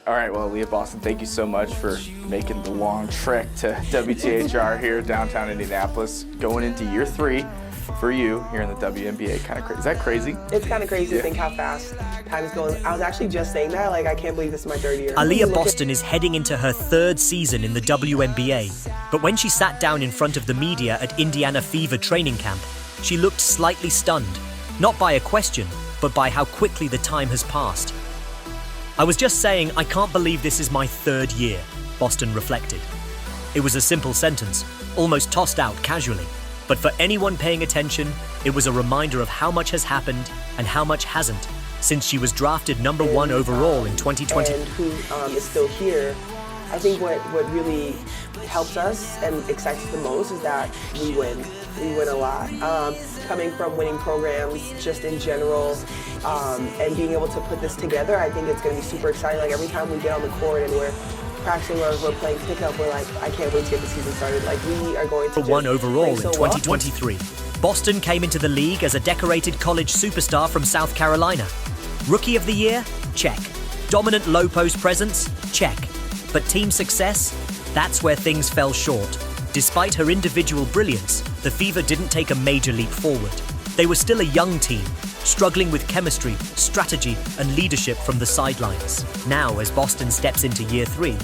All right, well, Leah Boston, thank you so much for making the long trek to WTHR here, downtown Indianapolis, going into year 3 for you here in the WNBA. Kind of crazy. Is that crazy? It's kind of crazy to think how fast time is going. I was actually just saying that, like, I can't believe this is my 3rd year. Aaliyah Boston is heading into her 3rd season in the WNBA, but when she sat down in front of the media at Indiana Fever training camp, she looked slightly stunned, not by a question, but by how quickly the time has passed. I was just saying, I can't believe this is my 3rd year, Boston reflected. It was a simple sentence, almost tossed out casually. But for anyone paying attention, it was a reminder of how much has happened and how much hasn't since she was drafted number 1 overall in 2020. And who is still here. I think what really helps us and excites us the most is that we win. We win a lot. Coming from winning programs just in general, and being able to put this together, I think it's going to be super exciting. Like, every time we get on the court and we're practicing or we're playing pickup, we're like, I can't wait to get the season started. Like, we are going to just 1 overall play in so 2023. Boston came into the league as a decorated college superstar from South Carolina. Rookie of the year? Check. Dominant low post presence? Check. But team success? That's where things fell short. Despite her individual brilliance, the Fever didn't take a major leap forward. They were still a young team, struggling with chemistry, strategy, and leadership from the sidelines. Now, as Boston steps into year 3,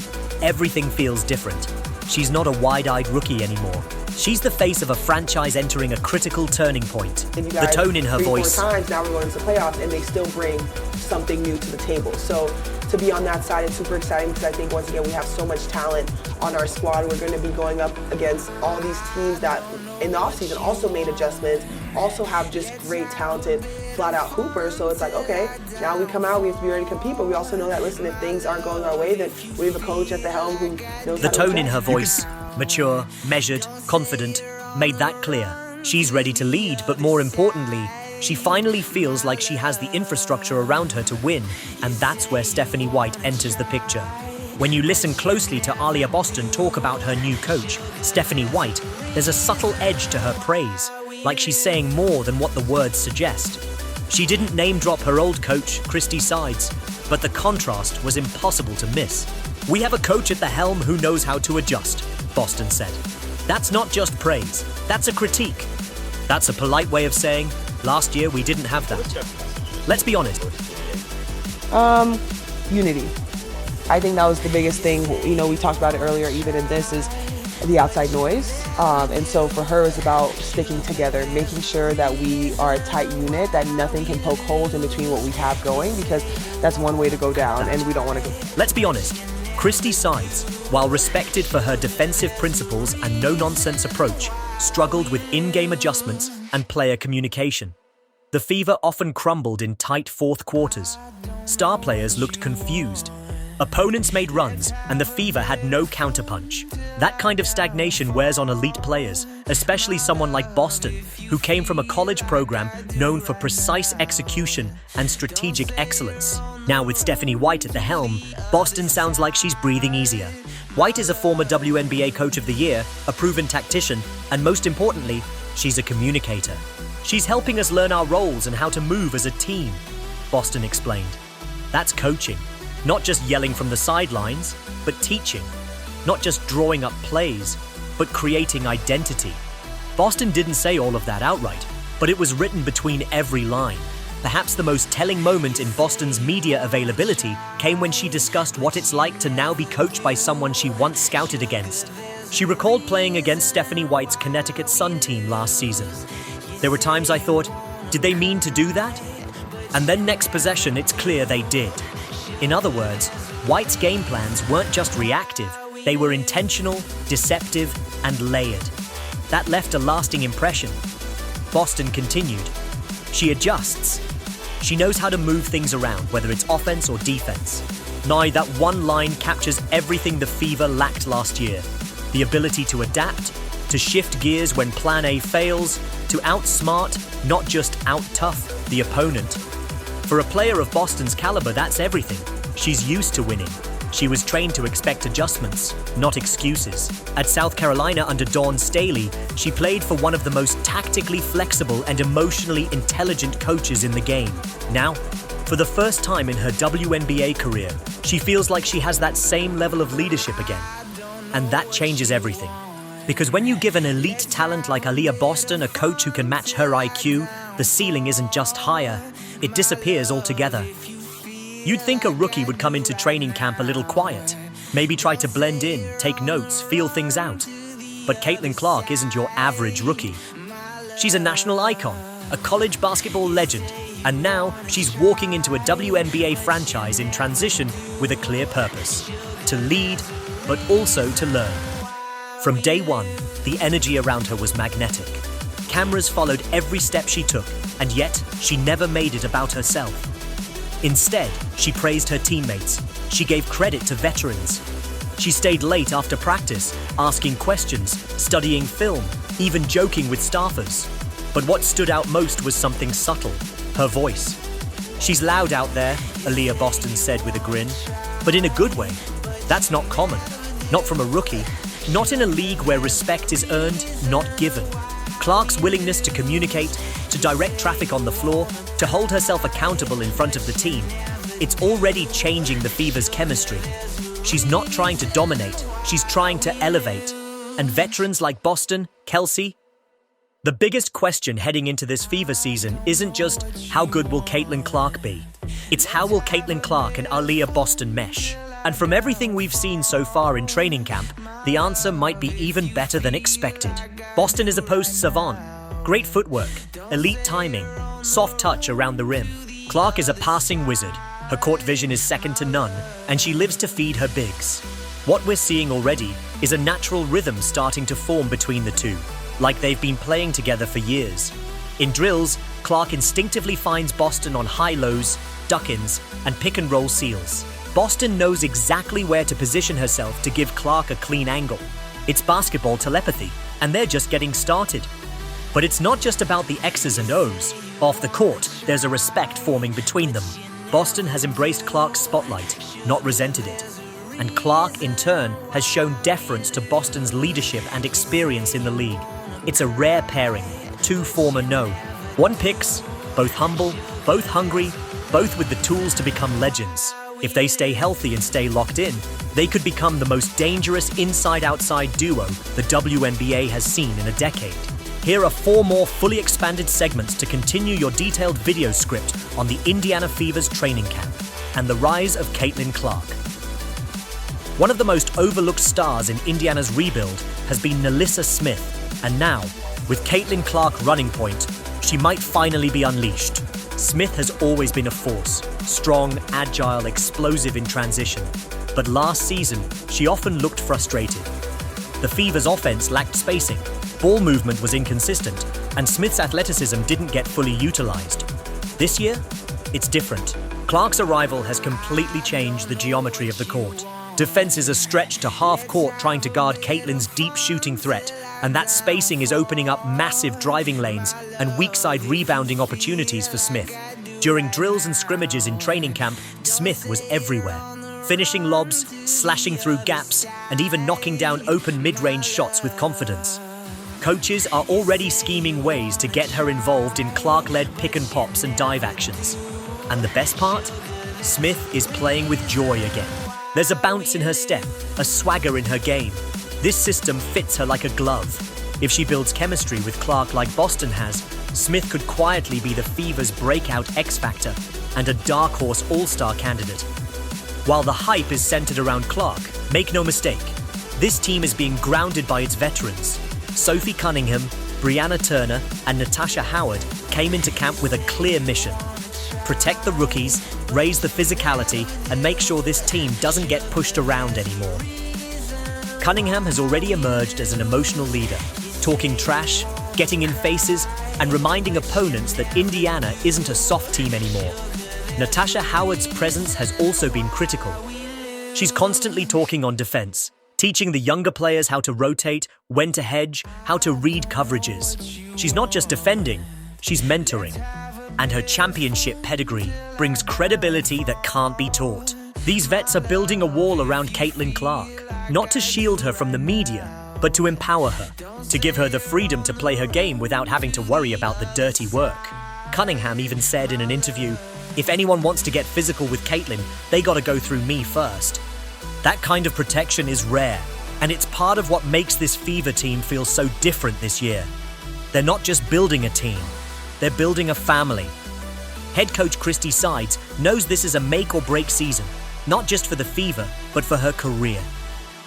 everything feels different. She's not a wide-eyed rookie anymore. She's the face of a franchise entering a critical turning point. The tone in her voice. 3-4 times now we're going into the playoffs, and they still bring something new to the table. So to be on that side is super exciting because I think, once again, we have so much talent on our squad. We're going to be going up against all these teams that in the offseason also made adjustments, also have just great, talented, flat-out hoopers. So it's like, okay, now we come out, we have to be ready to compete, but we also know that, listen, if things aren't going our way, then we have a coach at the helm who knows The how to tone in adjust. her voice, mature, measured, confident, made that clear. She's ready to lead, but more importantly, she finally feels like she has the infrastructure around her to win, and that's where Stephanie White enters the picture. When you listen closely to Aaliyah Boston talk about her new coach, Stephanie White, there's a subtle edge to her praise, like she's saying more than what the words suggest. She didn't name-drop her old coach, Christy Sides, but the contrast was impossible to miss. "We have a coach at the helm who knows how to adjust," Boston said. That's not just praise, that's a critique. That's a polite way of saying, last year we didn't have that. Let's be honest. Unity. I think that was the biggest thing. You know, we talked about it earlier, even in this, is the outside noise. And so for her, it's about sticking together, making sure that we are a tight unit, that nothing can poke holes in between what we have going, because that's one way to go down, and we don't want to go. Let's be honest. Christy Sides, while respected for her defensive principles and no-nonsense approach, struggled with in-game adjustments and player communication. The Fever often crumbled in tight fourth quarters. Star players looked confused. Opponents made runs, and the Fever had no counterpunch. That kind of stagnation wears on elite players, especially someone like Boston, who came from a college program known for precise execution and strategic excellence. Now, with Stephanie White at the helm, Boston sounds like she's breathing easier. White is a former WNBA Coach of the Year, a proven tactician, and most importantly, she's a communicator. She's helping us learn our roles and how to move as a team, Boston explained. That's coaching. Not just yelling from the sidelines, but teaching. Not just drawing up plays, but creating identity. Boston didn't say all of that outright, but it was written between every line. Perhaps the most telling moment in Boston's media availability came when she discussed what it's like to now be coached by someone she once scouted against. She recalled playing against Stephanie White's Connecticut Sun team last season. There were times I thought, did they mean to do that? And then next possession, it's clear they did. In other words, White's game plans weren't just reactive, they were intentional, deceptive, and layered. That left a lasting impression. Boston continued. She adjusts. She knows how to move things around, whether it's offense or defense. Now, that one line captures everything the Fever lacked last year. The ability to adapt, to shift gears when plan A fails, to outsmart, not just out-tough, the opponent. For a player of Boston's caliber, that's everything. She's used to winning. She was trained to expect adjustments, not excuses. At South Carolina under Dawn Staley, she played for one of the most tactically flexible and emotionally intelligent coaches in the game. Now, For the first time in her WNBA career, she feels like she has that same level of leadership again. And that changes everything. Because when you give an elite talent like Aaliyah Boston a coach who can match her IQ, the ceiling isn't just higher, it disappears altogether. You'd think a rookie would come into training camp a little quiet, maybe try to blend in, take notes, feel things out. But Caitlin Clark isn't your average rookie. She's a national icon, a college basketball legend, and now she's walking into a WNBA franchise in transition with a clear purpose: to lead, but also to learn. From day one, the energy around her was magnetic. Cameras followed every step she took, and yet she never made it about herself. Instead, she praised her teammates. She gave credit to veterans. She stayed late after practice, asking questions, studying film, even joking with staffers. But what stood out most was something subtle: her voice. "She's loud out there," Aaliyah Boston said with a grin. But in a good way. That's not common. Not from a rookie. Not in a league where respect is earned, not given. Clark's willingness to communicate, to direct traffic on the floor, to hold herself accountable in front of the team, it's already changing the Fever's chemistry. She's not trying to dominate, she's trying to elevate. And veterans like Boston, Kelsey. The biggest question heading into this Fever season isn't just how good will Caitlin Clark be? It's how will Caitlin Clark and Aaliyah Boston mesh? And from everything we've seen so far in training camp, the answer might be even better than expected. Boston is a post savant. Great footwork, elite timing, soft touch around the rim. Clark is a passing wizard. Her court vision is second to none, and she lives to feed her bigs. What we're seeing already is a natural rhythm starting to form between the two, like they've been playing together for years. In drills, Clark instinctively finds Boston on high-lows, duck-ins, and pick-and-roll seals. Boston knows exactly where to position herself to give Clark a clean angle. It's basketball telepathy, and they're just getting started. But it's not just about the X's and O's. Off the court, there's a respect forming between them. Boston has embraced Clark's spotlight, not resented it. And Clark, in turn, has shown deference to Boston's leadership and experience in the league. It's a rare pairing, two former no. One picks, both humble, both hungry, both with the tools to become legends. If they stay healthy and stay locked in, they could become the most dangerous inside-outside duo the WNBA has seen in a decade. Here are 4 more fully expanded segments to continue your detailed video script on the Indiana Fever's training camp and the rise of Caitlin Clark. One of the most overlooked stars in Indiana's rebuild has been Nalissa Smith, and now, with Caitlin Clark running point, she might finally be unleashed. Smith has always been a force, strong, agile, explosive in transition. But last season, she often looked frustrated. The Fever's offense lacked spacing, ball movement was inconsistent, and Smith's athleticism didn't get fully utilized. This year, it's different. Clark's arrival has completely changed the geometry of the court. Defenses are stretched to half court trying to guard Caitlin's deep shooting threat, and that spacing is opening up massive driving lanes and weak side rebounding opportunities for Smith. During drills and scrimmages in training camp, Smith was everywhere, finishing lobs, slashing through gaps, and even knocking down open mid-range shots with confidence. Coaches are already scheming ways to get her involved in Clark-led pick and pops and dive actions. And the best part? Smith is playing with joy again. There's a bounce in her step, a swagger in her game. This system fits her like a glove. If she builds chemistry with Clark like Boston has, Smith could quietly be the Fever's breakout X-factor and a dark horse all-star candidate. While the hype is centered around Clark, make no mistake, this team is being grounded by its veterans. Sophie Cunningham, Brianna Turner, and Natasha Howard came into camp with a clear mission: protect the rookies, raise the physicality, and make sure this team doesn't get pushed around anymore. Cunningham has already emerged as an emotional leader, talking trash, getting in faces, and reminding opponents that Indiana isn't a soft team anymore. Natasha Howard's presence has also been critical. She's constantly talking on defense, teaching the younger players how to rotate, when to hedge, how to read coverages. She's not just defending, she's mentoring. And her championship pedigree brings credibility that can't be taught. These vets are building a wall around Caitlin Clark, not to shield her from the media, but to empower her, to give her the freedom to play her game without having to worry about the dirty work. Cunningham even said in an interview, If anyone wants to get physical with Caitlin, they gotta go through me first. That kind of protection is rare, and it's part of what makes this Fever team feel so different this year. They're not just building a team, they're building a family. Head coach Christy Sides knows this is a make or break season, not just for the Fever, but for her career.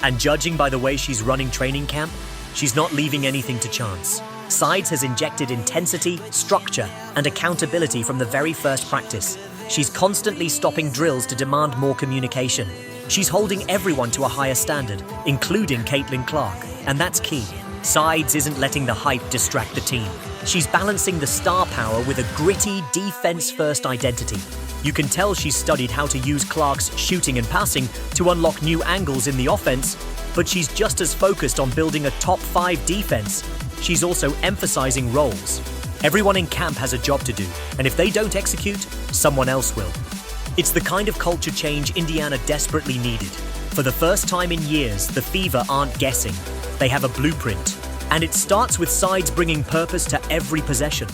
And judging by the way she's running training camp, she's not leaving anything to chance. Sides has injected intensity, structure, and accountability from the very first practice. She's constantly stopping drills to demand more communication. She's holding everyone to a higher standard, including Caitlin Clark, and that's key. Sides isn't letting the hype distract the team. She's balancing the star power with a gritty, defense-first identity. You can tell she's studied how to use Clark's shooting and passing to unlock new angles in the offense, but she's just as focused on building a top 5 defense. She's also emphasizing roles. Everyone in camp has a job to do, and if they don't execute, someone else will. It's the kind of culture change Indiana desperately needed. For the first time in years, the Fever aren't guessing. They have a blueprint, and it starts with Sides bringing purpose to every possession.